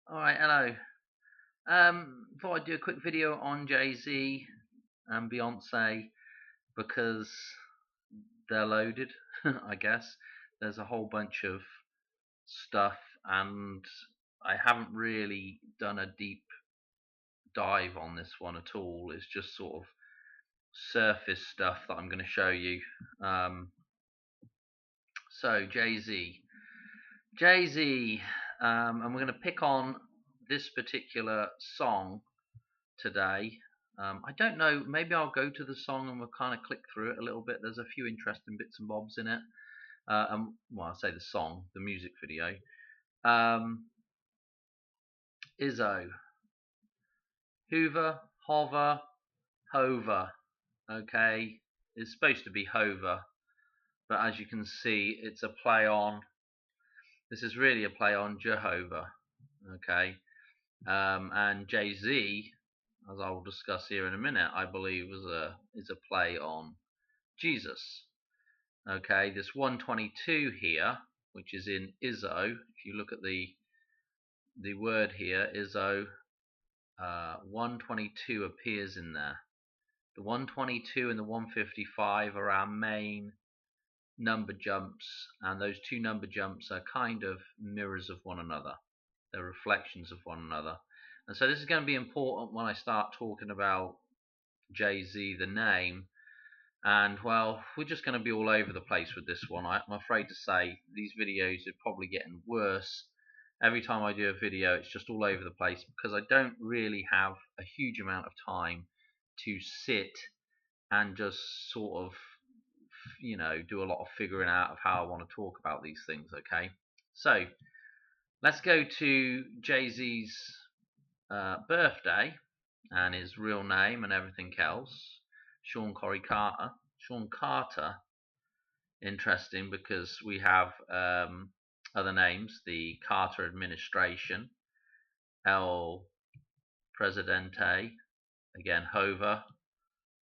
Alright, hello. Thought I'd do a quick video on Jay-Z and Beyonce because they're loaded, I guess. There's a whole bunch of stuff, and I haven't really done a deep dive on this one at all. It's just sort of surface stuff that I'm going to show you. Um, so, Jay-Z. Jay-Z, and we're going to pick on this particular song today. I don't know, maybe I'll go to the song and we'll kind of click through it a little bit. There's a few interesting bits and bobs in it. Well, I say the song, the music video. Izzo, Hoover, Hova, Hova. Okay, it's supposed to be Hova, but as you can see, it's a play on. This is really a play on Jehovah. Okay, and Jay-Z, as I will discuss here in a minute, I believe is a play on Jesus. Okay, this 122 here, which is in Izzo, if you look at the word here, Izzo, 122 appears in there. The 122 and the 155 are our main number jumps, and those two number jumps are kind of mirrors of one another. They're reflections of one another. And so this is going to be important when I start talking about Jay-Z, the name. And well, we're just going to be all over the place with this one. I'm afraid to say these videos are probably getting worse. Every time I do a video, it's just all over the place because I don't really have a huge amount of time to sit and just sort of, do a lot of figuring out of how I want to talk about these things. Okay, so let's go to Jay-Z's birthday and his real name and everything else. Sean Carter. Interesting because we have other names: the Carter administration, El Presidente, again Hova,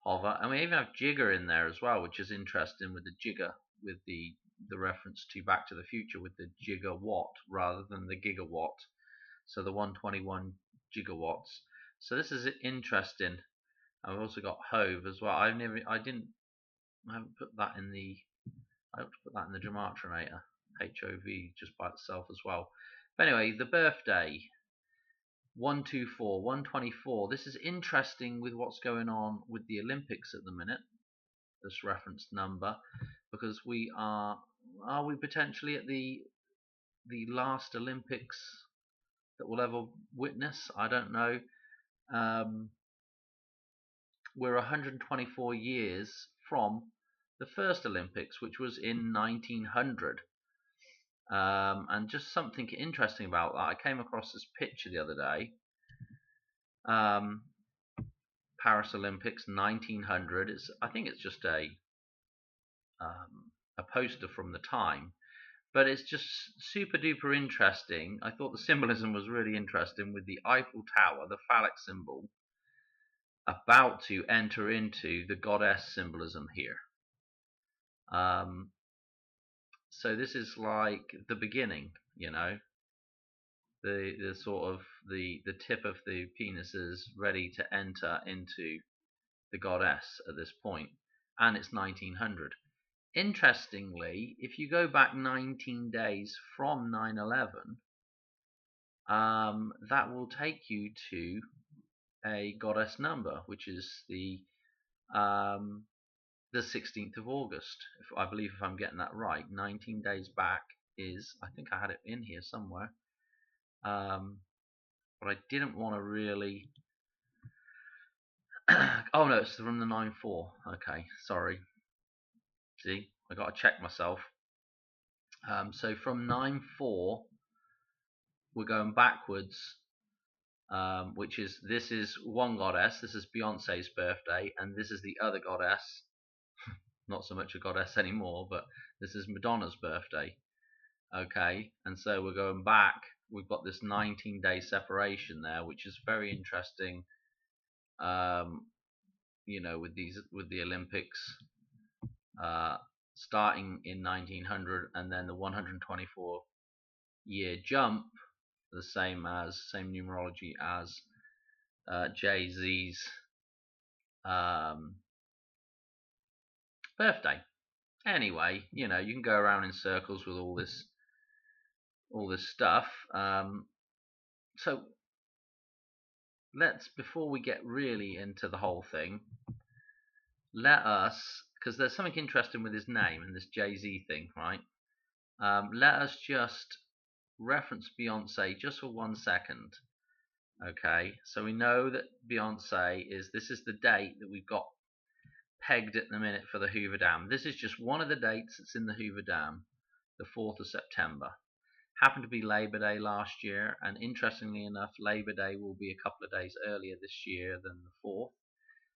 and we even have Jigger in there as well, which is interesting with the Jigger, with the reference to Back to the Future with the gigawatt rather than the gigawatt. So the 121 gigawatts. So this is interesting. I've also got Hove as well. I haven't put that in the. I have to put that in the Gematria, HOV, just by itself as well. But anyway, the birthday, 124, 124. This is interesting with what's going on with the Olympics at the minute, this referenced number, because are we potentially at the last Olympics that we'll ever witness? I don't know. We're 124 years from the first Olympics, which was in 1900. And just something interesting about that, I came across this picture the other day. Paris Olympics 1900. I think it's just a poster from the time, but it's just super duper interesting. I thought the symbolism was really interesting with the Eiffel Tower, the phallic symbol, about to enter into the goddess symbolism here. So this is like the beginning, the sort of the tip of the penis is ready to enter into the goddess at this point, and it's 1900. Interestingly, if you go back 19 days from 9/11, that will take you to a goddess number, which is the 16th of August. I believe, if I'm getting that right, 19 days back is, I think I had it in here somewhere, but I didn't want to really. Oh no, it's from the 9/4. Okay, sorry. See, I got to check myself. So from 9/4, we're going backwards, this is one goddess. This is Beyonce's birthday, and this is the other goddess. Not so much a goddess anymore, but this is Madonna's birthday. Okay, and so we're going back. We've got this 19-day separation there, which is very interesting. With the Olympics starting in 1900, and then the 124-year jump the same numerology as Jay-Z's birthday. Anyway, you know, you can go around in circles with all this stuff. So before we get really into the whole thing, let us, because there's something interesting with his name and this Jay-Z thing, right? Let us just reference Beyonce just for 1 second. Okay, so we know that Beyonce this is the date that we've got pegged at the minute for the Hoover Dam. This is just one of the dates that's in the Hoover Dam, the 4th of September. Happened to be Labor Day last year, and interestingly enough, Labor Day will be a couple of days earlier this year than the 4th.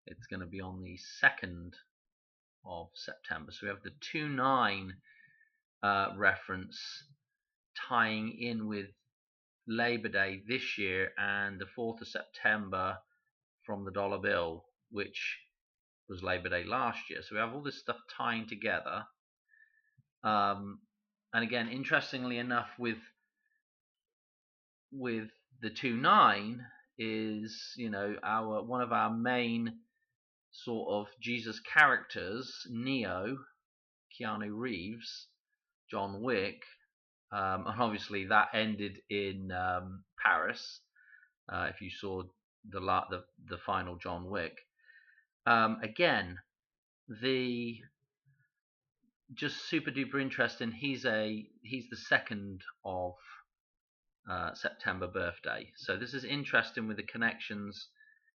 It's going to be on the 2nd of September. So we have the 2-9 reference tying in with Labor Day this year and the 4th of September from the dollar bill, which was Labor Day last year. So we have all this stuff tying together. And again, interestingly enough, with the 2-9 is, you know, one of our main sort of Jesus characters, Neo, Keanu Reeves, John Wick, and obviously that ended in Paris. If you saw the final John Wick, again, just super duper interesting. He's the 2nd of September birthday. So this is interesting with the connections,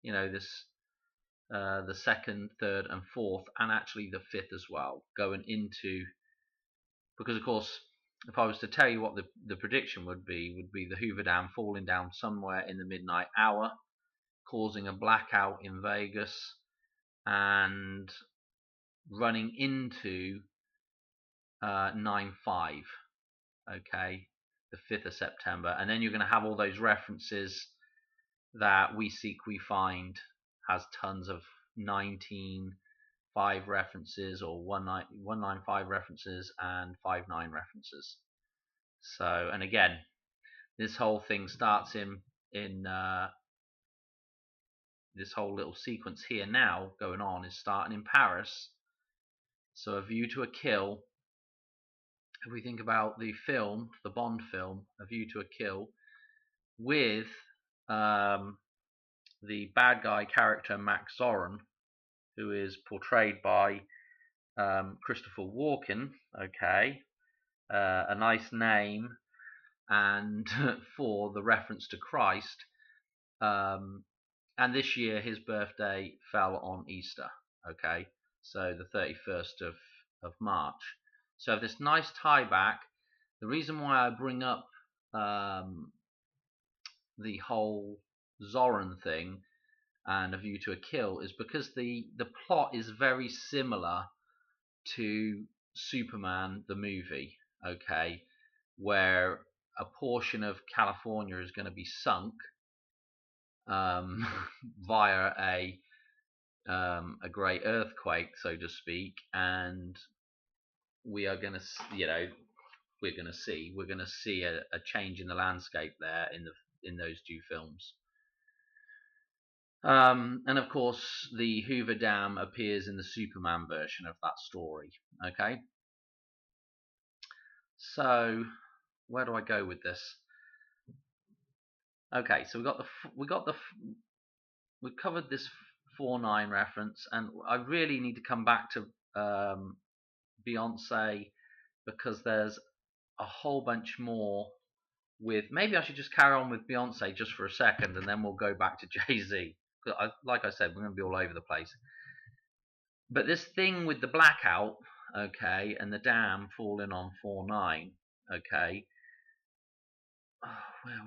you know, this the 2nd, 3rd, and 4th, and actually the 5th as well, going into, because of course, if I was to tell you what the prediction would be the Hoover Dam falling down somewhere in the midnight hour, causing a blackout in Vegas, and running into 9/5, okay, the 5th of September, and then you're going to have all those references that We Seek, We Find has tons of 19/5 references, or 195 references, and 5/9 references. So, and again, this whole thing starts in this whole little sequence here now going on is starting in Paris. So, A View to a Kill. If we think about the film, the Bond film, A View to a Kill, with the bad guy character Max Zorin, who is portrayed by Christopher Walken, okay, a nice name, and for the reference to Christ, and this year his birthday fell on Easter, okay, so the 31st of March. So this nice tie back. The reason why I bring up the whole Zorin thing and A View to a Kill is because the plot is very similar to Superman the movie, okay, where a portion of California is going to be sunk via a great earthquake, so to speak, and we are going to, you know, we're going to see a change in the landscape there in those two films. And of course, the Hoover Dam appears in the Superman version of that story. Okay, so where do I go with this? Okay, so we've covered this 4/9 reference, and I really need to come back to Beyonce, because there's a whole bunch more. Maybe I should just carry on with Beyonce just for a second, and then we'll go back to Jay-Z. Like I said, we're going to be all over the place. But this thing with the blackout, okay, and the dam falling on 4/9, okay. Oh,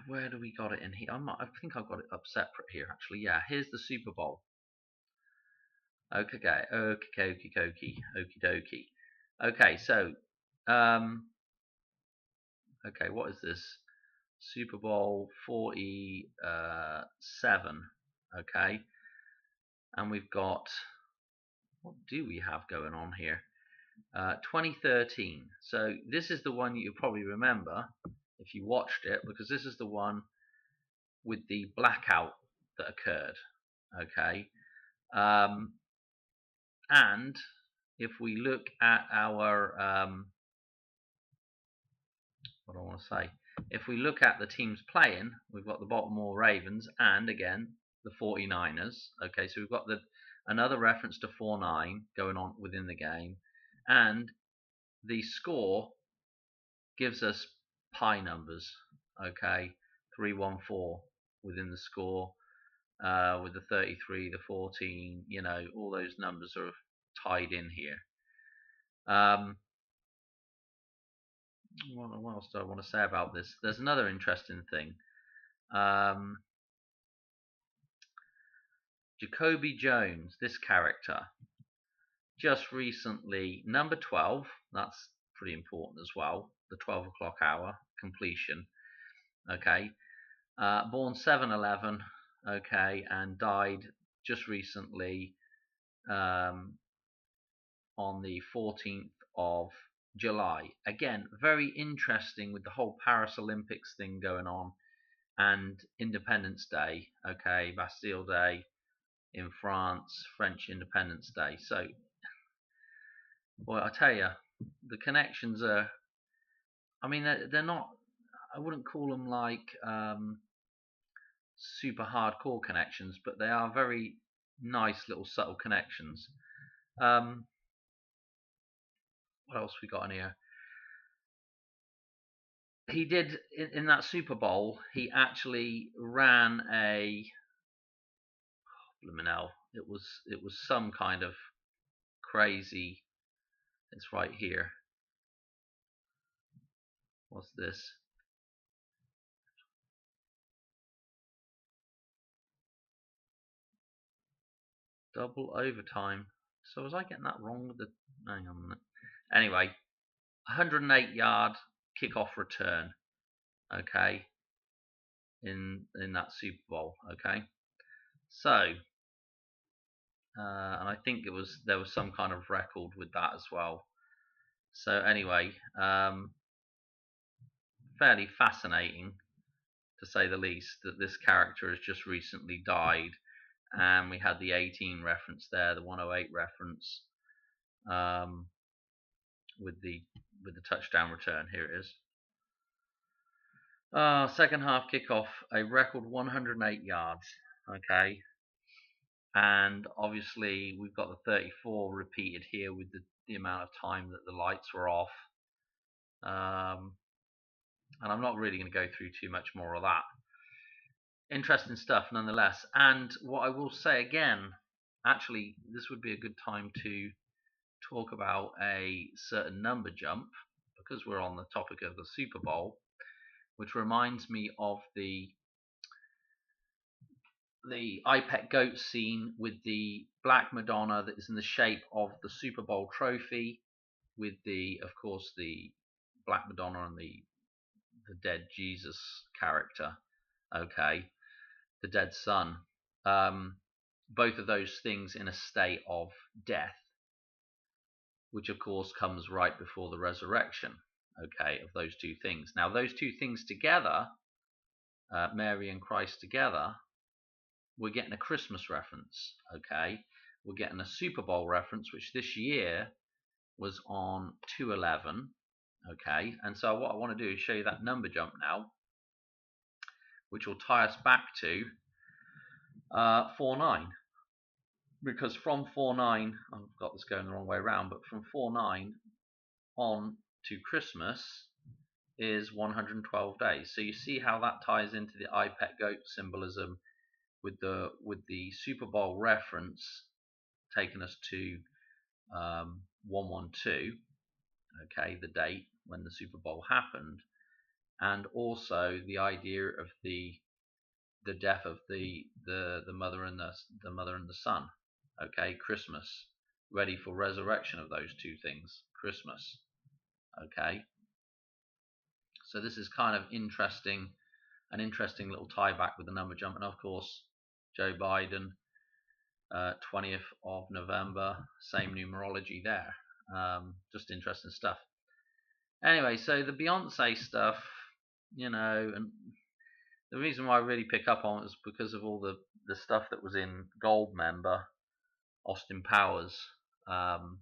where do we got it in here? I think I've got it up separate here, actually. Yeah, here's the Super Bowl. Okay, okie dokie. Okay, so, okay, what is this? Super Bowl 47. Okay, and we've got, what do we have going on here? 2013. So this is the one you probably remember. if you watched it, because this is the one with the blackout that occurred. Okay, and if we look at our what do I want to say? If we look at the teams playing, we've got the Baltimore Ravens and again the 49ers. Okay, so we've got another reference to 4-9 going on within the game, and the score gives us pi numbers. Okay, 314 within the score, with the 33, the 14. You know, all those numbers are tied in here. What else do I want to say about this? There's another interesting thing. Jacoby Jones, this character, just recently, number 12, that's pretty important as well, the 12 o'clock hour completion, okay, born 7/11, okay, and died just recently on the 14th of July. Again, very interesting with the whole Paris Olympics thing going on and Independence Day, okay, Bastille Day in France, French Independence Day. So, boy, I tell you, the connections are, I mean, they're not, I wouldn't call them like super hardcore connections, but they are very nice little subtle connections. What else we got in here? He did in that Super Bowl. He actually ran a Luminel. It was some kind of crazy. It's right here. What's this? Double overtime. So was I getting that wrong with the? Hang on a minute. Anyway, 108-yard kickoff return. Okay, in that Super Bowl. Okay, so and I think there was some kind of record with that as well. So anyway, fairly fascinating to say the least that this character has just recently died, and we had the 18 reference there, the 108 reference, with the touchdown return. Here it is. Second half kickoff, a record 108 yards. Okay, and obviously we've got the 34 repeated here with the amount of time that the lights were off. And I'm not really going to go through too much more of that. Interesting stuff nonetheless. And what I will say again, actually, this would be a good time to talk about a certain number jump, because we're on the topic of the Super Bowl, which reminds me of the iPet goat scene with the Black Madonna that is in the shape of the Super Bowl trophy, with of course, the Black Madonna and the dead Jesus character, okay, the dead son, both of those things in a state of death, which of course comes right before the resurrection, okay, of those two things. Now, those two things together, Mary and Christ together, we're getting a Christmas reference, okay? We're getting a Super Bowl reference, which this year was on 2/11, okay? And so what I want to do is show you that number jump now, which will tie us back to 4/9, because from 4/9, I've got this going the wrong way around, but from 4/9 on to Christmas is 112 days. So you see how that ties into the iPet goat symbolism with the Super Bowl reference taking us to 112, okay, the date when the Super Bowl happened, and also the idea of the death of the mother and the son, okay, Christmas, ready for resurrection of those two things, Christmas, okay. So this is kind of interesting, an interesting little tie back with the number jump, and of course Joe Biden, 20th of November, same numerology there. Just interesting stuff. Anyway, so the Beyonce stuff, And the reason why I really pick up on it is because of all the stuff that was in Gold Member, Austin Powers, and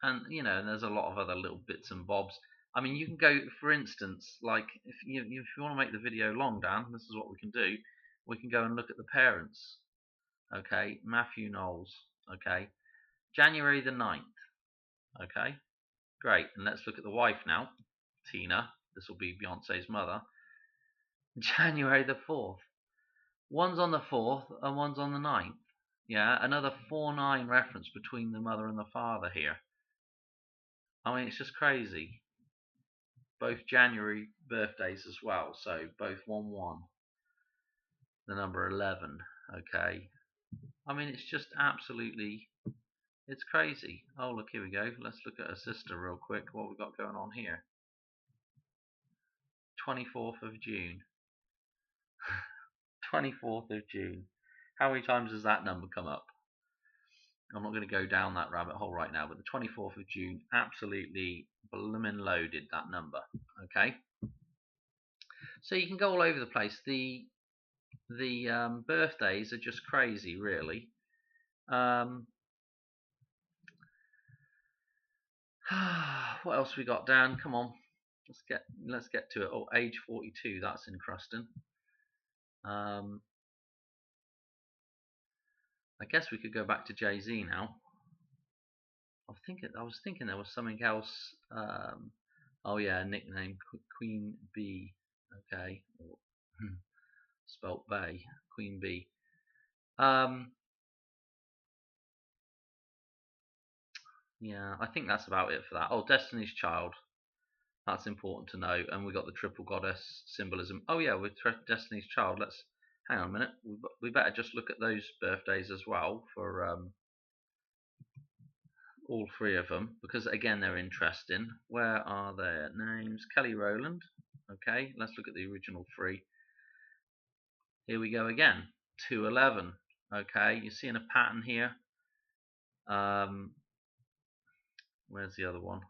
and there's a lot of other little bits and bobs. I mean, you can go, for instance, like if you want to make the video long, Dan, this is what we can do. We can go and look at the parents. Okay, Matthew Knowles. Okay, January the 9th. Okay, great. And let's look at the wife now, Tina. This will be Beyonce's mother. January the 4th. One's on the 4th and one's on the 9th. Yeah, another 4-9 reference between the mother and the father here. I mean, it's just crazy. Both January birthdays as well, so both 1-1. The number 11. Okay. I mean, it's just absolutely, it's crazy. Oh, look, here we go. Let's look at her sister real quick. What we got going on here? 24th of June. 24th of June. How many times has that number come up? I'm not going to go down that rabbit hole right now, but the 24th of June, absolutely bloomin' loaded, that number. Okay, so you can go all over the place. The birthdays are just crazy, really. What else we got, Dan? Come on, let's get to it. Oh, age 42. That's interesting. I guess we could go back to Jay-Z now. I was thinking there was something else. Oh yeah, nickname Queen Bee. Okay, spelt Bay, Queen Bee. Yeah, I think that's about it for that. Oh, Destiny's Child. That's important to know. And we got the triple goddess symbolism. Oh yeah, with Destiny's Child. Let's hang on a minute. We better just look at those birthdays as well for all three of them, because again they're interesting. Where are their names? Kelly Rowland. Okay, let's look at the original three. Here we go again. 211. Okay, you're seeing a pattern here. Where's the other one?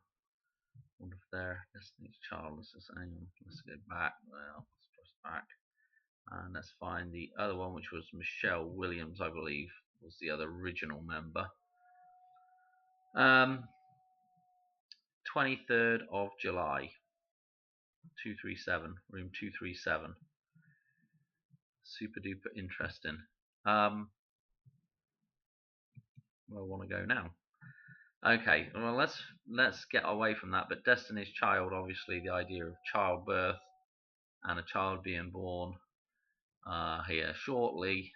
Wonder if there. Destiny's Child. Let's go back. Well, let's press back, and let's find the other one, which was Michelle Williams, I believe, was the other original member. 23rd of July, 237, room 237. Super duper interesting. Where I want to go now. Okay, well let's get away from that. But Destiny's Child, obviously, the idea of childbirth and a child being born here shortly.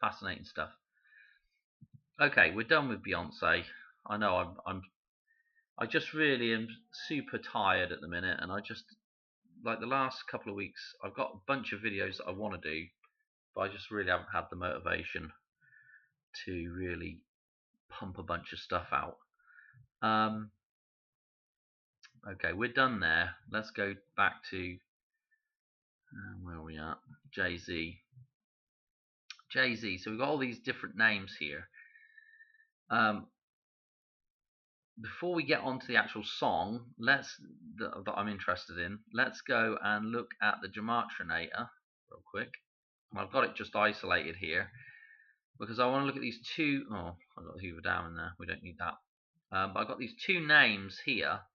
Fascinating stuff. Okay, we're done with Beyonce. I know I just really am super tired at the minute, and I just, like, the last couple of weeks I've got a bunch of videos that I want to do, but I just really haven't had the motivation to really pump a bunch of stuff out. Okay, we're done there. Let's go back to where are we at? Jay-Z. Jay-Z. So we've got all these different names here. Before we get on to the actual song, that I'm interested in, let's go and look at the Gematrinator real quick. I've got it just isolated here because I want to look at these two. Oh, I've got the Hoover down in there. We don't need that. But I've got these two names here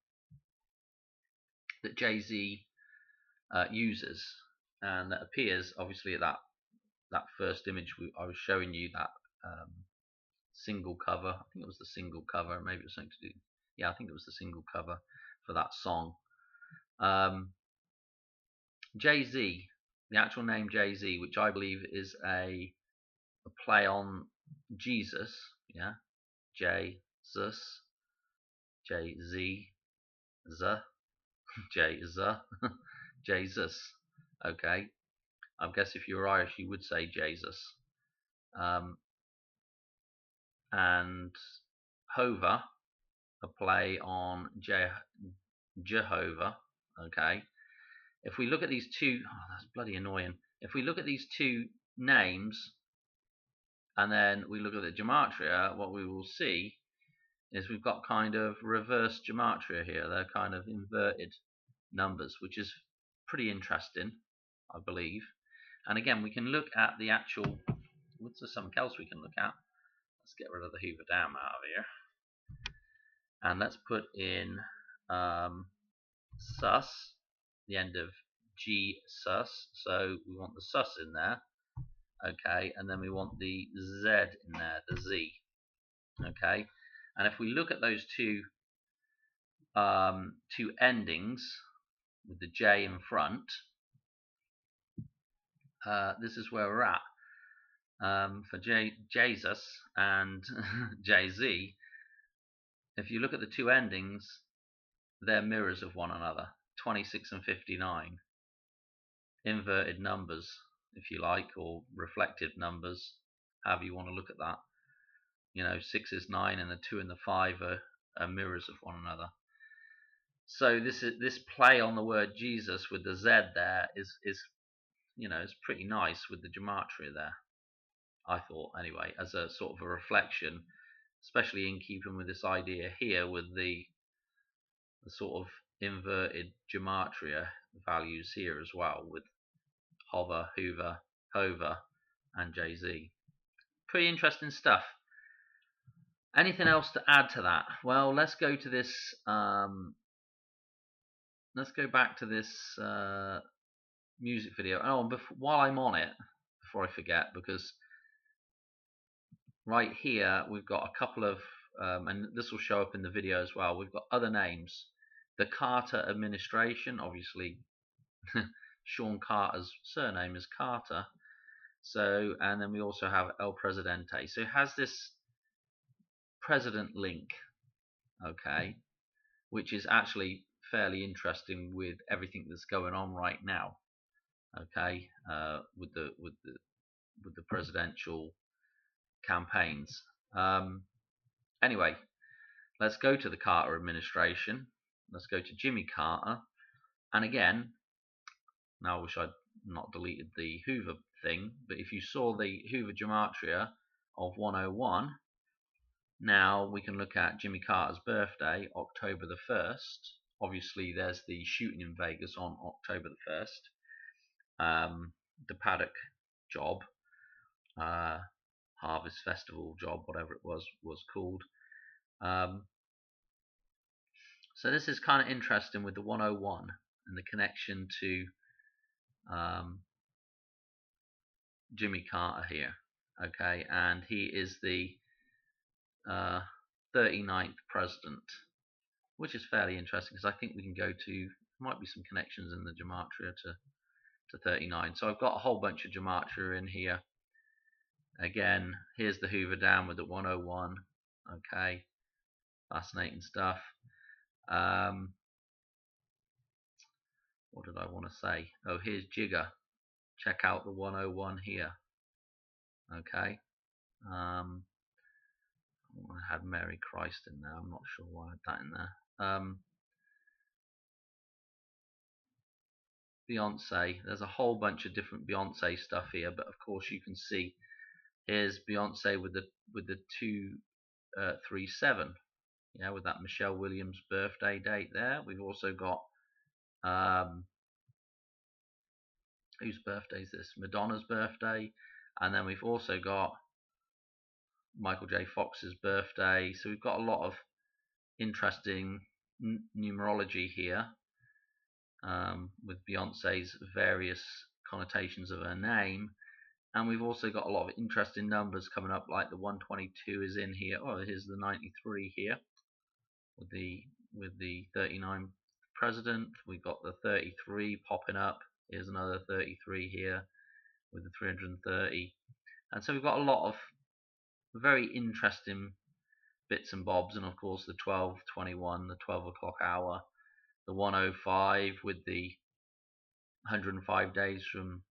that Jay-Z uses, and that appears obviously at that first image I was showing you, that single cover. I think it was the single cover. Maybe it was something to do. Yeah, I think it was the single cover for that song. Jay-Z, the actual name Jay-Z, which I believe is a play on Jesus. Yeah, Jesus, Jay-Z, Jesus. Okay, I guess if you're Irish, you would say Jesus. And Hova, a play on Jehovah. Okay, if we look at these two, that's bloody annoying. If we look at these two names and then we look at the gematria, what we will see is we've got kind of reverse gematria here. They're kind of inverted numbers, which is pretty interesting, I believe. And again, we can look at the actual. What's there something else we can look at? Let's get rid of the Hoover Dam out of here, and let's put in sus, the end of G sus. So we want the sus in there, okay, and then we want the Z in there, the Z, okay. And if we look at those two endings with the J in front, this is where we're at. For Jesus and JZ, if you look at the two endings, they're mirrors of one another. 26 and 59, inverted numbers, if you like, or reflective numbers, however you want to look at that. 6 is 9, and the 2 and the 5 are mirrors of one another. So this play on the word Jesus with the Z there is pretty nice with the gematria there, I thought, anyway, as a sort of a reflection, especially in keeping with this idea here with the sort of inverted gematria values here as well, with Hova, Hoover, Hova, and JZ. Pretty interesting stuff. Anything else to add to that? Well, let's go to this. Let's go back to this music video. Oh, while I'm on it, before I forget, because right here we've got a couple of, and this will show up in the video as well. We've got other names. The Carter administration, obviously. Sean Carter's surname is Carter. So, and then we also have El Presidente. So it has this president link, okay, which is actually fairly interesting with everything that's going on right now, okay, with the presidential campaigns. Anyway, let's go to the Carter administration. Let's go to Jimmy Carter, and again, now I wish I'd not deleted the Hoover thing, but if you saw the Hoover gematria of 101, now we can look at Jimmy Carter's birthday, October the 1st. Obviously, there's the shooting in Vegas on October the 1st. The paddock job, Harvest Festival job, whatever it was called. So this is kind of interesting with the 101 and the connection to Jimmy Carter here. Okay, and he is the 39th president, which is fairly interesting because I think we can go to, might be some connections in the gematria to 39. So I've got a whole bunch of gematria in here. Again, here's the Hoover Dam with the 101. Okay, fascinating stuff. What did I want to say? Oh, here's Jigger. Check out the 101 here. Okay. I had Mary Christ in there. I'm not sure why I had that in there. Beyonce. There's a whole bunch of different Beyonce stuff here, but of course you can see here's Beyonce with the 237. Yeah, with that Michelle Williams birthday date there. We've also got whose birthday is this? Madonna's birthday, and then we've also got Michael J. Fox's birthday. So we've got a lot of interesting numerology here, with Beyonce's various connotations of her name, and we've also got a lot of interesting numbers coming up, like the 122 is in here. Oh, here's the 93 here with the 39 president. We've got the 33 popping up. Here's another 33 here with the 330, and so we've got a lot of very interesting bits and bobs, and of course the 12:21, the 12 o'clock hour, the 105 with the 105 days from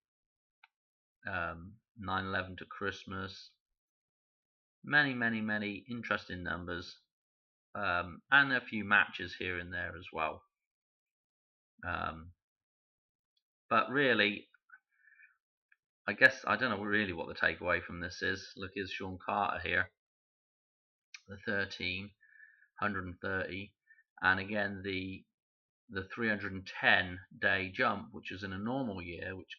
9/11 to Christmas. Many interesting numbers, and a few matches here and there as well. But really, I guess I don't know really what the takeaway from this is. Look, here's Sean Carter here, the 13. 130, and again the 310-day jump, which is in a normal year, which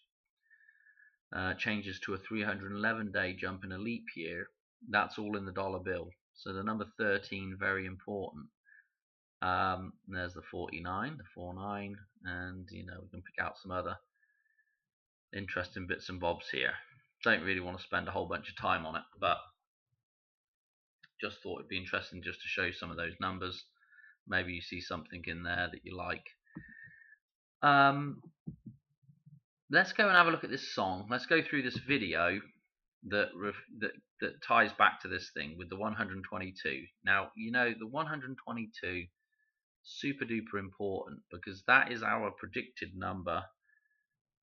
changes to a 311-day jump in a leap year. That's all in the dollar bill. So the number 13, very important. There's the 49, the 49, and we can pick out some other interesting bits and bobs here. Don't really want to spend a whole bunch of time on it, but just thought it'd be interesting just to show you some of those numbers. Maybe you see something in there that you like. Let's go and have a look at this song. Let's go through this video that ties back to this thing with the 122. Now, the 122, super duper important, because that is our predicted number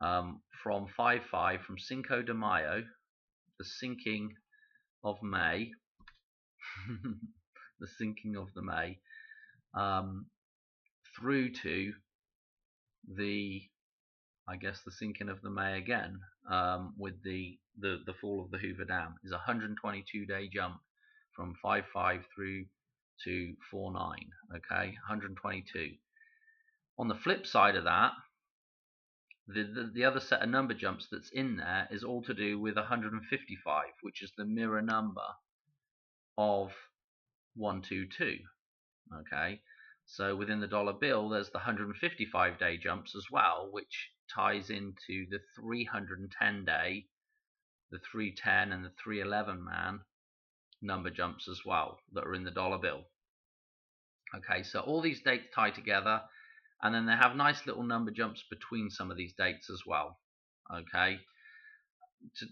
from 5/5, from Cinco de Mayo, the sinking of May, the sinking of the May, through to the sinking of the May again, with the fall of the Hoover Dam, is a 122-day jump from 5/5 through to 4/9. Okay, 122. On the flip side of that, the other set of number jumps that's in there is all to do with 155, which is the mirror number of 122. Okay, so within the dollar bill, there's the 155-day jumps as well, which ties into the 310-day, the 310 and the 311 man number jumps as well that are in the dollar bill. Okay, so all these dates tie together, and then they have nice little number jumps between some of these dates as well. Okay,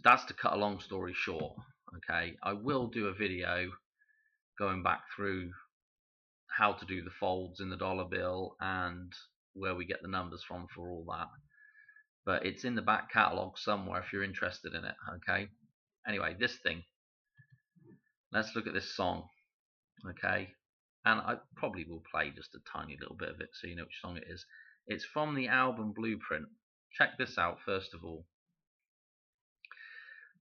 that's to cut a long story short. Okay, I will do a video going back through how to do the folds in the dollar bill and where we get the numbers from for all that, but it's in the back catalogue somewhere if you're interested in it. Okay, anyway, this thing, let's look at this song. Okay, and I probably will play just a tiny little bit of it so you know which song it is. It's from the album Blueprint. Check this out first of all.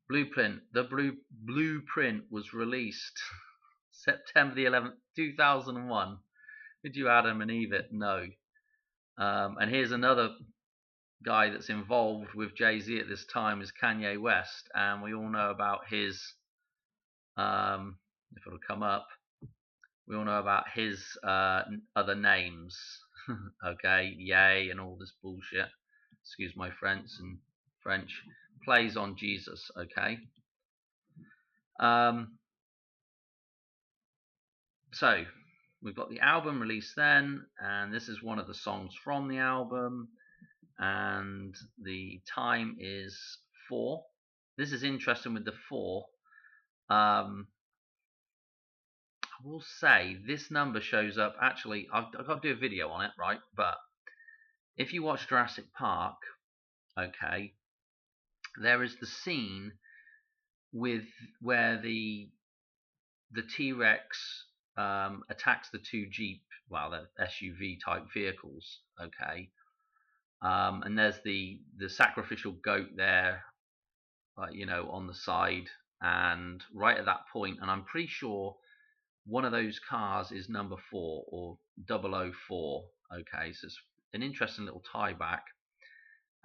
Blueprint. The Blueprint was released September the 11th, 2001. Did you Adam and Eve it? No. And here's another guy that's involved with Jay-Z at this time, is Kanye West, and we all know about his, if it'll come up, we all know about his other names. Okay, Yay and all this bullshit, excuse my French, plays on Jesus. Okay, so we've got the album release then, and this is one of the songs from the album, and the time is 4. This is interesting with the 4. I will say this number shows up, actually I've got to do a video on it, right? But if you watch Jurassic Park, okay, there is the scene with where the T-Rex attacks the 2 Jeep, well, the SUV type vehicles. Okay, and there's the sacrificial goat there, on the side, and right at that point, and I'm pretty sure one of those cars is number 4 or 004. Okay, so it's an interesting little tie back,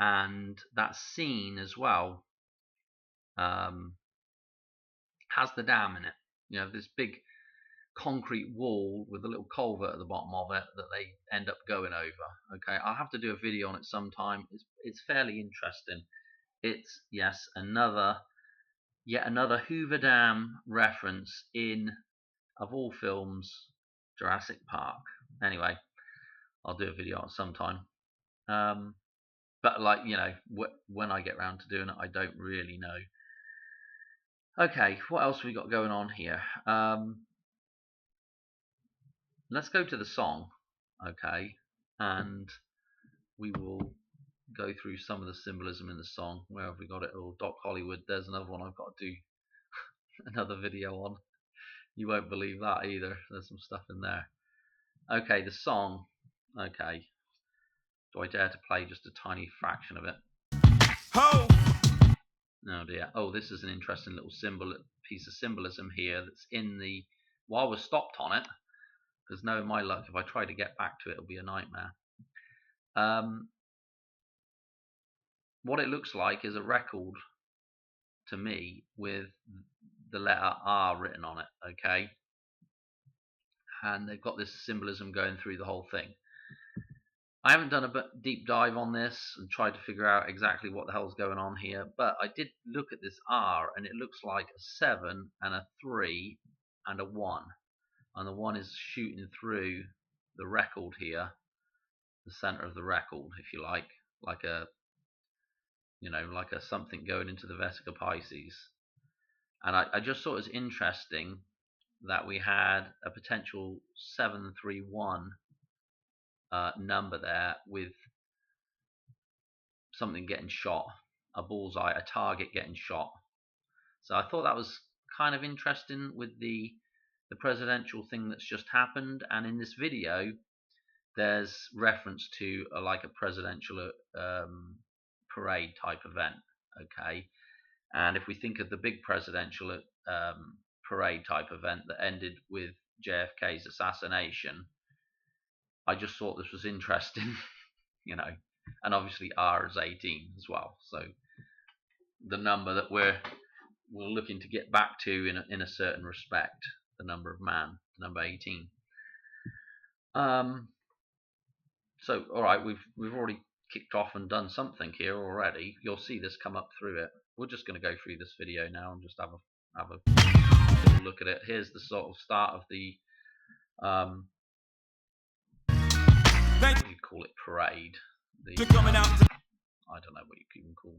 and that scene as well has the dam in it. This big concrete wall with a little culvert at the bottom of it that they end up going over. Okay, I'll have to do a video on it sometime. It's fairly interesting. It's, yes, yet another Hoover Dam reference in, of all films, Jurassic Park. Anyway, I'll do a video on it sometime. But when I get around to doing it, I don't really know. Okay, what else have we got going on here? Let's go to the song, okay, and we will go through some of the symbolism in the song. Where have we got it? Oh, Doc Hollywood, there's another one I've got to do another video on. You won't believe that either. There's some stuff in there. Okay, the song. Okay, do I dare to play just a tiny fraction of it? Oh dear. Oh, this is an interesting little piece of symbolism here that's in the, while we're stopped on it, because knowing my luck, if I try to get back to it, it'll be a nightmare. What it looks like is a record to me with the letter R written on it, okay? And they've got this symbolism going through the whole thing. I haven't done a deep dive on this and tried to figure out exactly what the hell's going on here, but I did look at this R, and it looks like a 7 and a 3 and a 1. And the 1 is shooting through the record here, the center of the record, if you like a, you know, like a something going into the Vesica Pisces. And I just thought it was interesting that we had a potential 731 number there with something getting shot, a bullseye, a target getting shot. So I thought that was kind of interesting with the presidential thing that's just happened. And in this video, there's reference to like a presidential parade type event, okay? And if we think of the big presidential parade type event that ended with JFK's assassination, I just thought this was interesting, you know. And obviously R is 18 as well, so the number that we're looking to get back to in a certain respect, the number of man, number 18. So all right, we've already kicked off and done something here already. You'll see this come up through it. We're just going to go through this video now and just have a little look at it. Here's the sort of start of the what do you call it, parade? I don't know what you can even call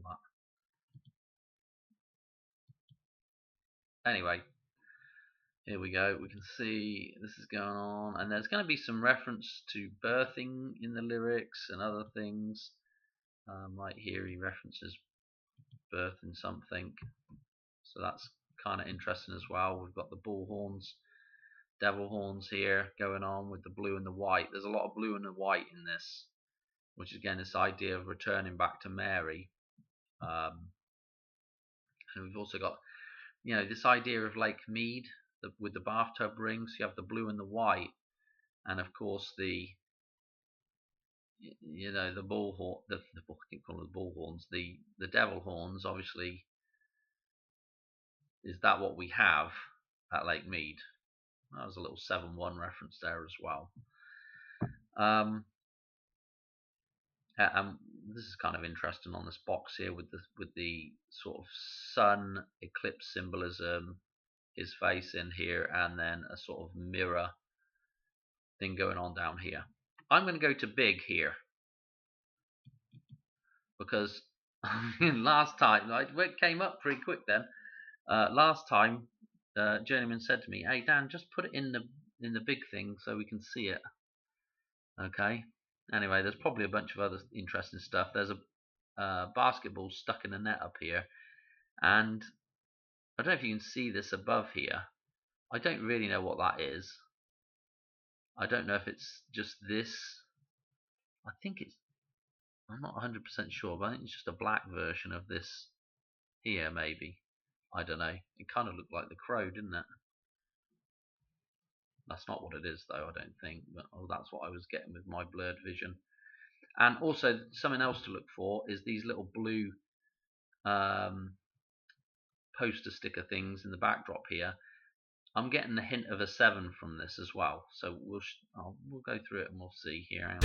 that. Anyway, here we go. We can see this is going on, and there's going to be some reference to birthing in the lyrics and other things. Right here, he references birthing something, so that's kind of interesting as well. We've got the bull horns, devil horns here going on with the blue and the white. There's a lot of blue and the white in this, which again, this idea of returning back to Mary. And we've also got, you know, this idea of Lake Mead with the bathtub rings. You have the blue and the white, and of course the, you know, the bullhorn, I keep calling them the bullhorns, the devil horns. Obviously, is that what we have at Lake Mead? That was a little 7-1 reference there as well. And this is kind of interesting on this box here with the sort of sun eclipse symbolism, his face in here, and then a sort of mirror thing going on down here. I'm going to go to big here because last time, it came up pretty quick then. Last time, Journeyman said to me, "Hey Dan, just put it in the big thing so we can see it." Okay. Anyway, there's probably a bunch of other interesting stuff. There's a basketball stuck in a net up here, and I don't know if you can see this above here. I don't really know what that is. I don't know if it's just this. I think it's, I'm not 100% sure, but I think it's just a black version of this here, maybe. I don't know. It kind of looked like the crow, didn't it? That's not what it is, though, I don't think. But that's what I was getting with my blurred vision. And also, something else to look for is these little blue poster sticker things in the backdrop here. I'm getting a hint of a 7 from this as well. So we'll go through it and we'll see here. I'm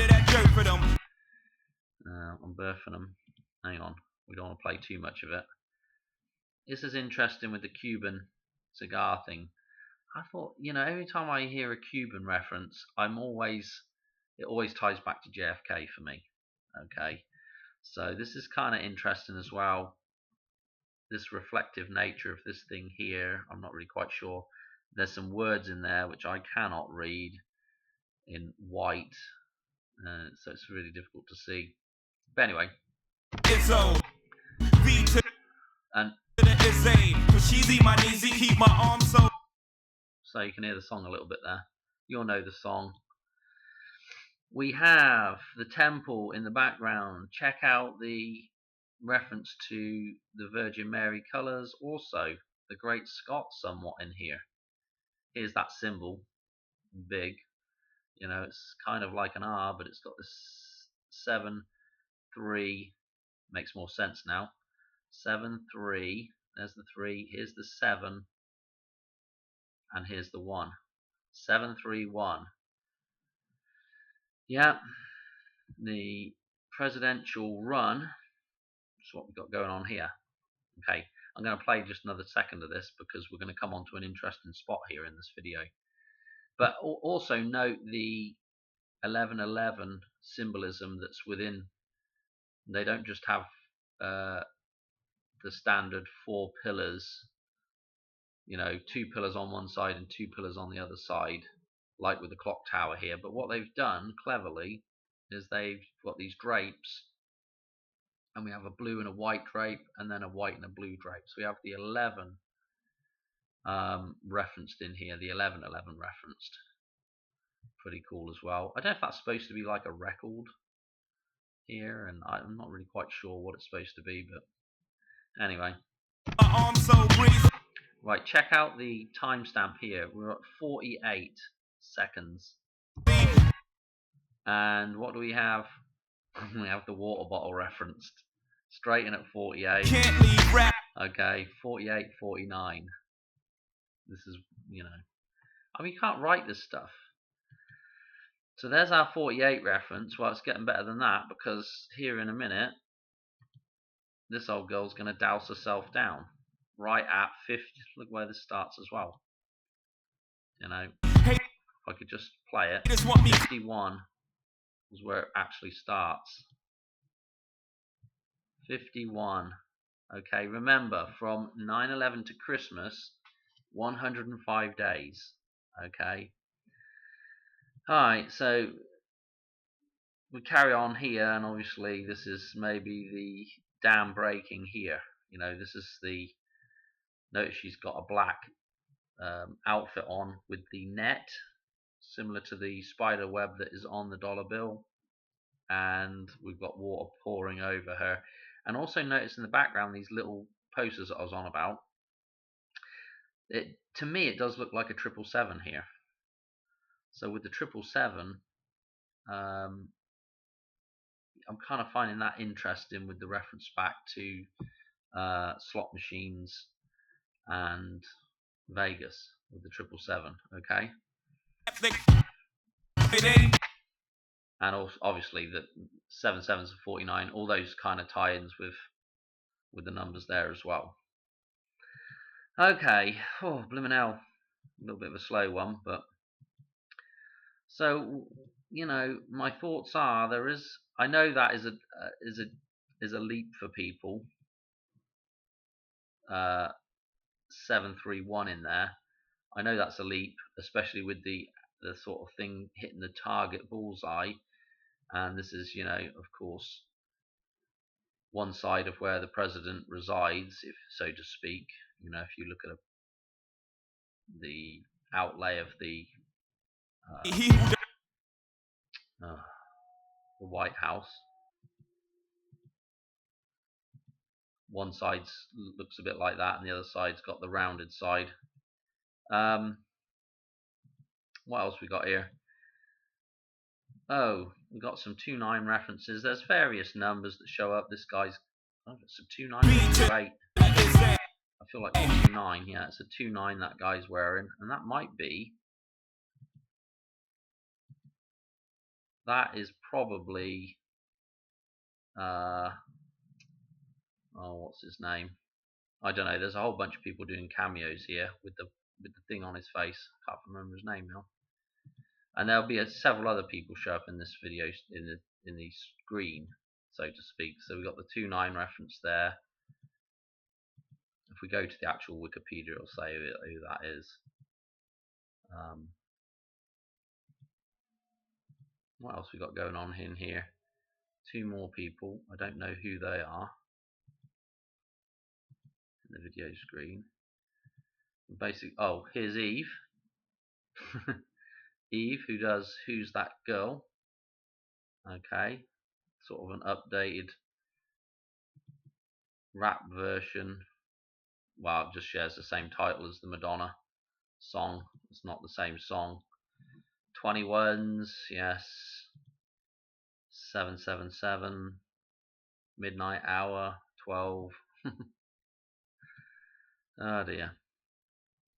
birthing them. Hang on. We don't want to play too much of it. This is interesting with the Cuban cigar thing. I thought, you know, every time I hear a Cuban reference, it always ties back to JFK for me. Okay, so this is kind of interesting as well. This reflective nature of this thing here, I'm not really quite sure. There's some words in there which I cannot read in white, so it's really difficult to see. But anyway, and so you can hear the song a little bit there. You'll know the song. We have the temple in the background. Check out the reference to the Virgin Mary colours. Also, the Great Scott somewhat in here. Here's that symbol, big. You know, it's kind of like an R, but it's got this 7, 3. Makes more sense now. 7, 3. There's the 3. Here's the 7, and here's the 1. 7, 3, 1. Yeah, the presidential run. That's what we've got going on here. Okay, I'm going to play just another second of this because we're going to come on to an interesting spot here in this video. But also note the 1111 symbolism that's within. They don't just have the standard 4 pillars, you know, 2 pillars on one side and 2 pillars on the other side, like with the clock tower here. But what they've done cleverly is they've got these drapes, and we have a blue and a white drape, and then a white and a blue drape. So we have the 11 referenced in here, the 1111 referenced. Pretty cool as well. I don't know if that's supposed to be like a record here, and I'm not really quite sure what it's supposed to be, but anyway. Right, check out the timestamp here. We're at 48 seconds. And what do we have? We have the water bottle referenced. Straight in at 48. Okay, 48, 49. This is, you know, I mean, you can't write this stuff. So there's our 48 reference. Well, it's getting better than that, because here in a minute, this old girl's going to douse herself down. Right at 50. Look where this starts as well. You know, if I could just play it. 51 is where it actually starts. 51. Okay, remember, from 9/11 to Christmas, 105 days. Okay. Alright, so we carry on here, and obviously this is maybe the dam breaking here. You know, this is the. Notice she's got a black outfit on with the net, similar to the spider web that is on the dollar bill, and we've got water pouring over her. And also notice in the background these little posters that I was on about. To me, it does look like a 777 here. So with the 777, I'm kind of finding that interesting with the reference back to slot machines and Vegas with the 777. Okay. And also, obviously, the 77s and 49, all those kind of tie-ins with the numbers there as well. Okay, oh, blimmin' hell, a little bit of a slow one, but so, you know, my thoughts are I know that is a leap for people. 731 in there. I know that's a leap, especially with the sort of thing hitting the target bullseye. And this is, you know, of course, one side of where the president resides, if so to speak. You know, if you look at the outlay of the White House, one side looks a bit like that, and the other side's got the rounded side. What else we got here? Oh, we've got some 29 references. There's various numbers that show up. This guy's, oh, it's a 29, 28. I feel like 29. Yeah, it's a 29 that guy's wearing, and that might be. That is probably. Oh, what's his name? I don't know. There's a whole bunch of people doing cameos here with the thing on his face. Can't remember his name now. And there'll be several other people show up in this video in the screen, so to speak. So we've got the 29 reference there. If we go to the actual Wikipedia, it'll say who that is. What else we got going on in here? 2 more people. I don't know who they are in the video screen. Basically, oh, here's Eve. Eve, who does Who's That Girl? Okay, sort of an updated rap version. Well, it just shares the same title as the Madonna song. It's not the same song. 21s, yes. 777. Midnight Hour, 12. Oh dear.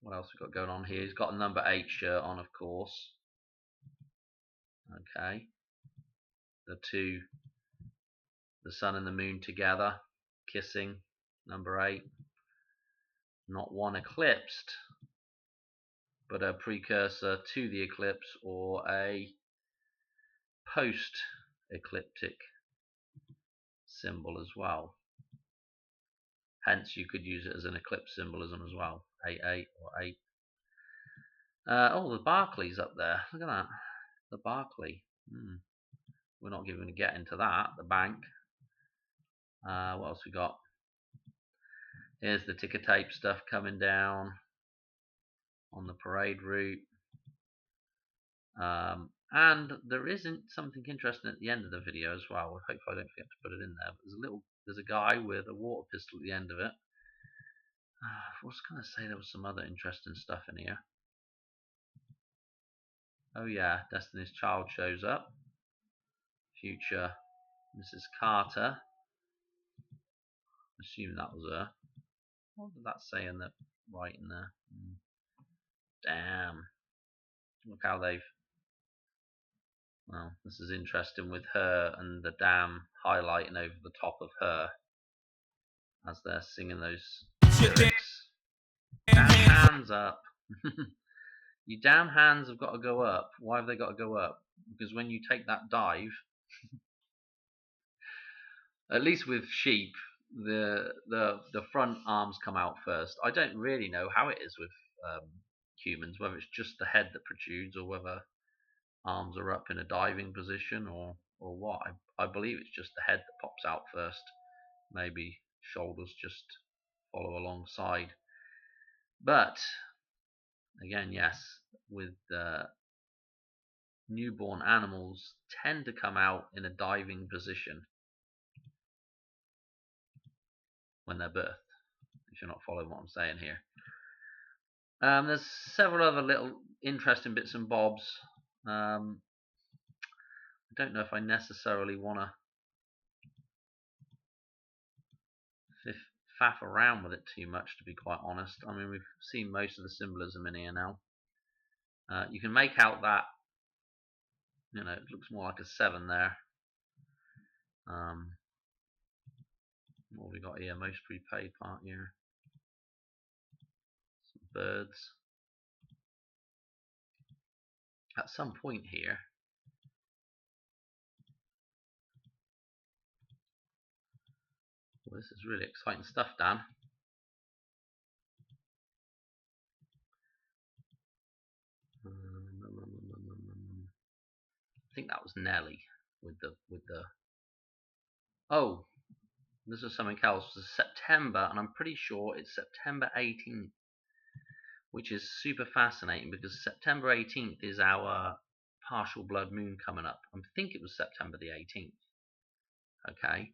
What else we got going on here? He's got a number 8 shirt on, of course. Okay. The sun and the moon together, kissing. Number 8. Not one eclipsed, but a precursor to the eclipse or a post-ecliptic symbol as well. Hence, you could use it as an eclipse symbolism as well. 8-8 or 8. Oh, the Barclay's up there. Look at that. The Barclay. We're not going to get into that. The bank. What else we got? Here's the ticker tape stuff coming down on the parade route. And there isn't something interesting at the end of the video as well. Hopefully I don't forget to put it in there. But there's a guy with a water pistol at the end of it. I was going to say there was some other interesting stuff in here. Oh yeah, Destiny's Child shows up. Future Mrs. Carter. Assuming that was her. What did that say in the writing there? Damn. Look how they've... Well, this is interesting with her and the damn highlighting over the top of her as they're singing those lyrics. Damn hands up. Your damn hands have got to go up. Why have they got to go up? Because when you take that dive, at least with sheep, the front arms come out first. I don't really know how it is with humans, whether it's just the head that protrudes or whether arms are up in a diving position or what. I believe it's just the head that pops out first. Maybe shoulders just follow alongside. But again, yes, with newborn animals tend to come out in a diving position when they're birthed, if you're not following what I'm saying here. There's several other little interesting bits and bobs. I don't know if I necessarily want to faff around with it too much, to be quite honest. I mean, we've seen most of the symbolism in here now. You can make out that, you know, it looks more like a 7 there. What have we got here? Most prepaid part here. Some birds. At some point here, well, this is really exciting stuff, Dan. I think that was Nelly with the oh, this is something else. It's September, and I'm pretty sure it's September 18th, which is super fascinating because September 18th is our partial blood moon coming up. I think it was September the 18th. Okay,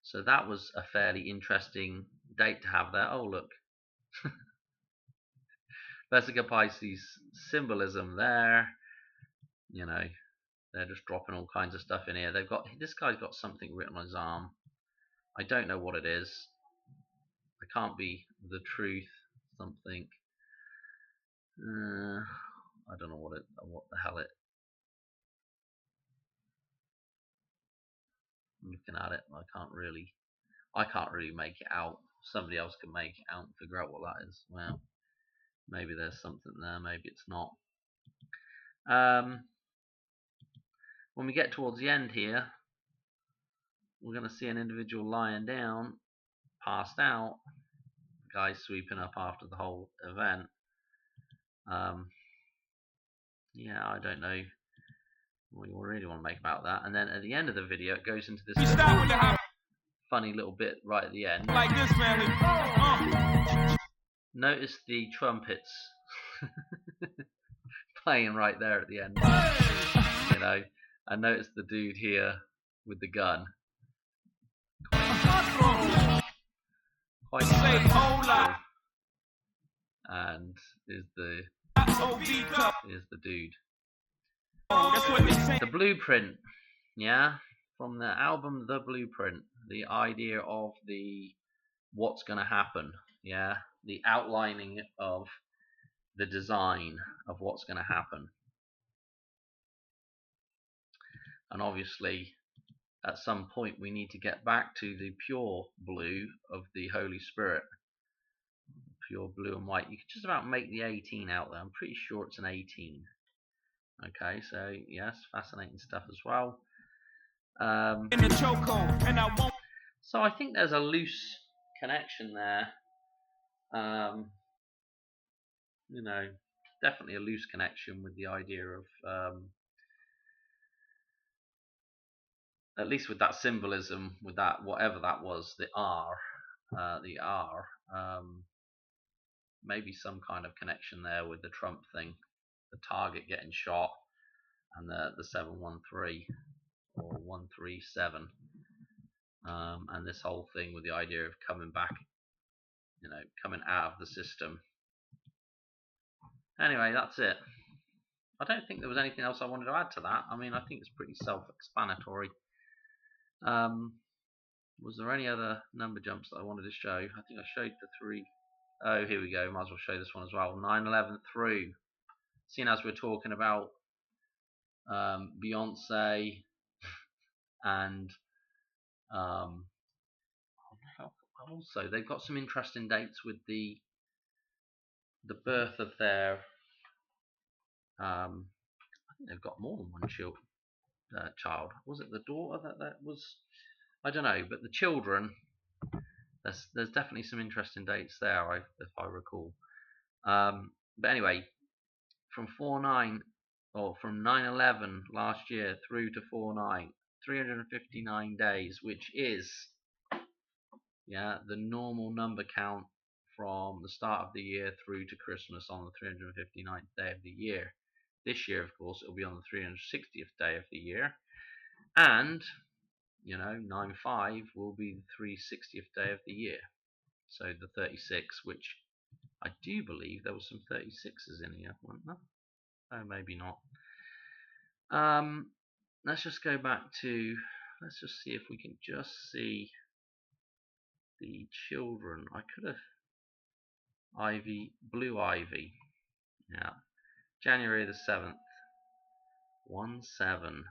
so that was a fairly interesting date to have there. Oh look, Vesica Pisces symbolism there. You know, they're just dropping all kinds of stuff in here. They've got, this guy's got something written on his arm. I don't know what it is. It can't be the truth. Something. I don't know what the hell it. I'm looking at it. I can't really make it out. Somebody else can make it out and figure out what that is. Well, maybe there's something there. Maybe it's not. When we get towards the end here, we're going to see an individual lying down, passed out. The guy's sweeping up after the whole event. Yeah, I don't know what you really want to make about that. And then at the end of the video, it goes into this funny little bit right at the end. Like this, family. Notice the trumpets playing right there at the end. You know, and notice the dude here with the gun. Quite cool. And is the dude. The blueprint, yeah, from the album The Blueprint, the idea of what's going to happen, yeah, the outlining of the design of what's going to happen. And obviously at some point we need to get back to the pure blue of the Holy Spirit, pure blue and white. You can just about make the 18 out there. I'm pretty sure it's an 18. Okay, so yes, fascinating stuff as well. So I think there's a loose connection there. You know, definitely a loose connection with the idea of, at least with that symbolism, with that whatever that was, the R, maybe some kind of connection there with the Trump thing, the target getting shot, and the 713 or 137, and this whole thing with the idea of coming back, you know, coming out of the system. Anyway, that's it. I don't think there was anything else I wanted to add to that. I mean, I think it's pretty self-explanatory. Was there any other number jumps that I wanted to show? I think I showed the 3. Oh, here we go. Might as well show this one as well. 9/11 through. Seeing as we're talking about Beyonce and also they've got some interesting dates with the birth of their. I think they've got more than one child. Was it the daughter that was? I don't know, but the children. There's definitely some interesting dates there, if I recall. But anyway, from 4/9 or from 9/11 last year through to 4/9, 359 days, which is the normal number count from the start of the year through to Christmas on the 359th day of the year. This year, of course, it'll be on the 360th day of the year, and 9/5 will be the 360th day of the year. So the 36, which I do believe there was some 36s in here, weren't there? Oh, maybe not. Let's just go back to, let's just see if we can just see the children. I could have Blue Ivy. Yeah. January the 7th. 1/7.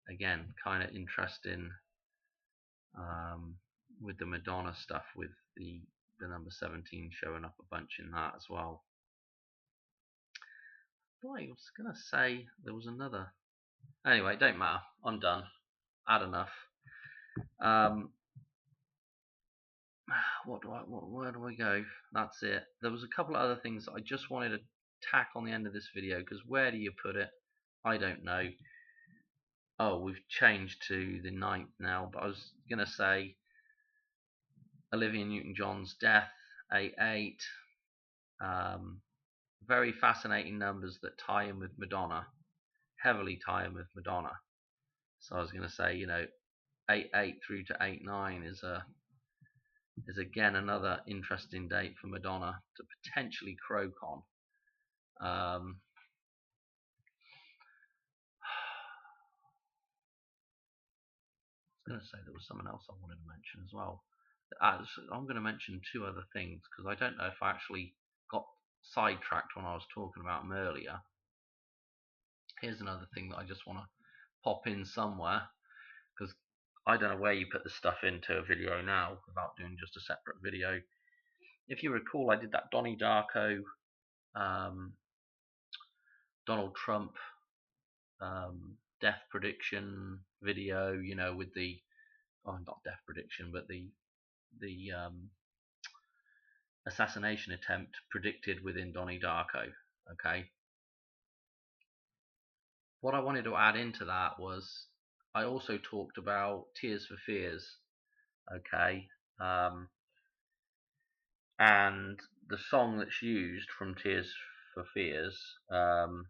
Again, kind of interesting with the Madonna stuff, with the number 17 showing up a bunch in that as well. I was going to say there was another. Anyway, don't matter. I'm done. Had enough. Where do I go? That's it. There was a couple of other things that I just wanted to tack on the end of this video, because where do you put it? I don't know. Oh, we've changed to the 9th now, but I was going to say Olivia Newton-John's death, 8/8. Very fascinating numbers that tie in with Madonna, heavily tie in with Madonna. So I was going to say, 8/8 through to 8/9 is again another interesting date for Madonna to potentially croak on. I was going to say there was someone else I wanted to mention as well. I'm going to mention 2 other things, because I don't know if I actually got sidetracked when I was talking about them earlier. Here's another thing that I just want to pop in somewhere, because I don't know where you put the stuff into a video now without doing just a separate video. If you recall, I did that Donnie Darko, Donald Trump death prediction video, with the not death prediction, but the assassination attempt predicted within Donnie Darko. Okay. What I wanted to add into that was I also talked about Tears for Fears. Okay. And the song that's used from Tears for Fears, what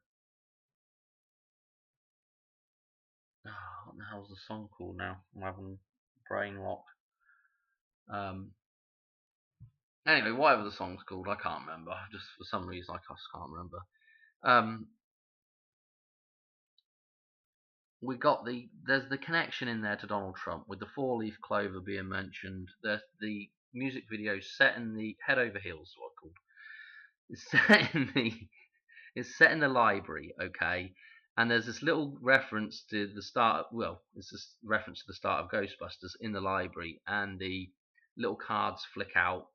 the hell's the song called now? I'm having brain lock. Anyway, whatever the song's called, I can't remember. Just for some reason, I just can't remember. Um, there's the connection in there to Donald Trump with the four-leaf clover being mentioned. The music video set in the head over heels, what called. It's set in the it's set in the library, okay. And there's this little reference to the start. Well, it's this reference to the start of Ghostbusters in the library, and the little cards flick out.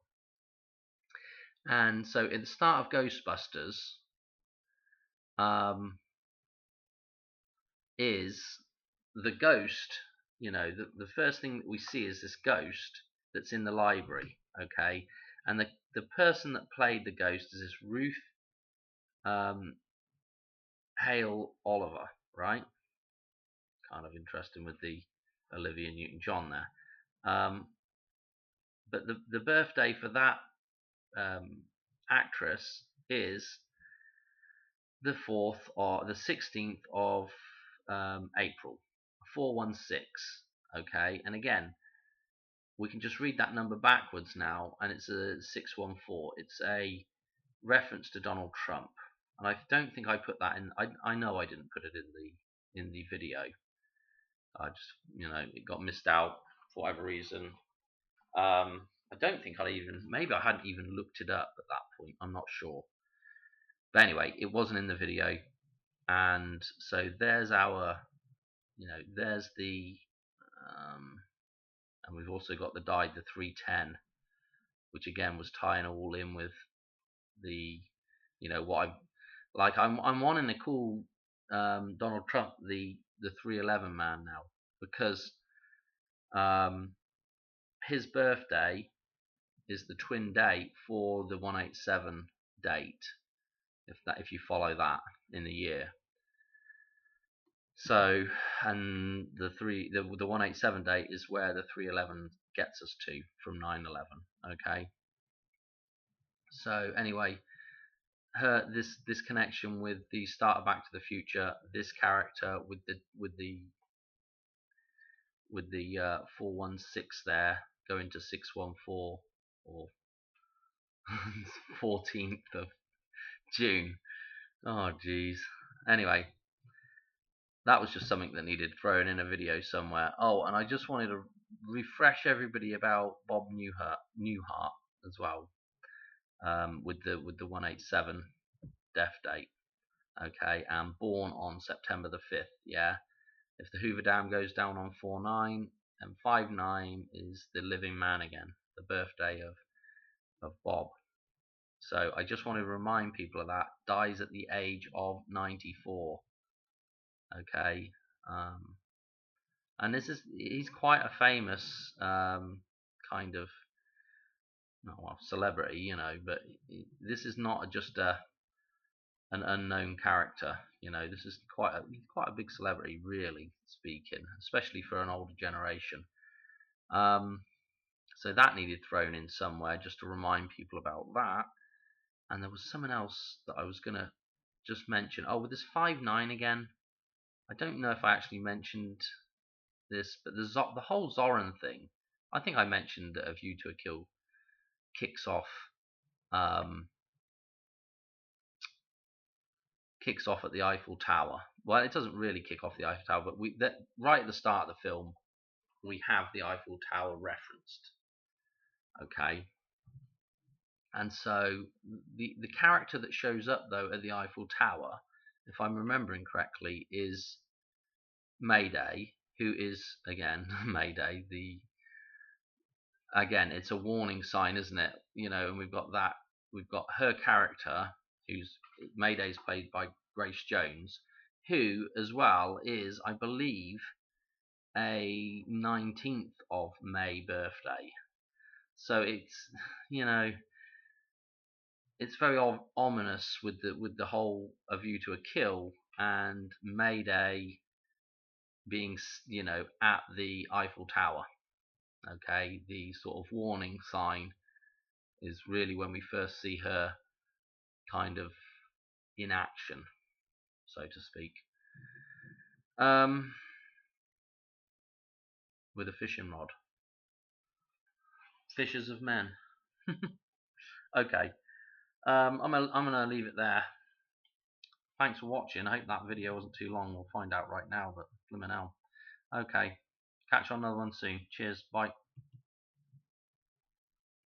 And so at the start of Ghostbusters, um, is the ghost. The first thing that we see is this ghost that's in the library, okay. And the person that played the ghost is this Ruth um, Hale Oliver, right? Kind of interesting with the Olivia Newton-John there. But the birthday for that actress is the 4th or the 16th of April, 416. Okay, and again, we can just read that number backwards now, and it's a 614. It's a reference to Donald Trump, and I don't think I put that in. I know I didn't put it in the video. I just it got missed out for whatever reason. I don't think maybe I hadn't even looked it up at that point. I'm not sure. But anyway, it wasn't in the video, and so there's our, there's the, and we've also got the 310, which again was tying all in with the, what I'm wanting to call Donald Trump the 311 man now, because his birthday is the twin date for the 187 date, if you follow that in the year. So, and the 187 date is where the 311 gets us to from 9/11. Okay. So anyway, this connection with the start of Back to the Future, this character with the 416 there going to 614 or 14th of June. Oh geez. Anyway, that was just something that needed thrown in a video somewhere. Oh, and I just wanted to refresh everybody about Bob Newhart as well, with the 187 death date. Okay, and born on September the 5th. Yeah, if the Hoover Dam goes down on 4/9, and 5/9 is the living man again, the birthday of Bob. So I just want to remind people of that. Dies at the age of 94. Okay, and he's quite a famous kind of, celebrity, but this is not just an unknown character. This is quite a big celebrity, really speaking, especially for an older generation. So that needed thrown in somewhere just to remind people about that. And there was someone else that I was gonna just mention. Oh, with this 5/9 again. I don't know if I actually mentioned this, but the whole Zoran thing. I think I mentioned that A View to a Kill kicks off at the Eiffel Tower. Well, it doesn't really kick off the Eiffel Tower, but right at the start of the film, we have the Eiffel Tower referenced. Okay, and so the character that shows up though at the Eiffel Tower, if I'm remembering correctly, is Mayday, who is again Mayday. Again, it's a warning sign, isn't it? And we've got her character, who's Mayday's played by Grace Jones, who as well is, I believe, a 19th of May birthday. So it's very ominous with the whole A View to a Kill and Mayday being at the Eiffel Tower. Okay, the sort of warning sign is really when we first see her kind of in action, so to speak, with a fishing rod. Fishers of men. Okay, I'm gonna leave it there. thanks for watching. I hope that video wasn't too long. We'll find out right now, but blimmin' hell. Okay, catch you on another one soon. Cheers, bye.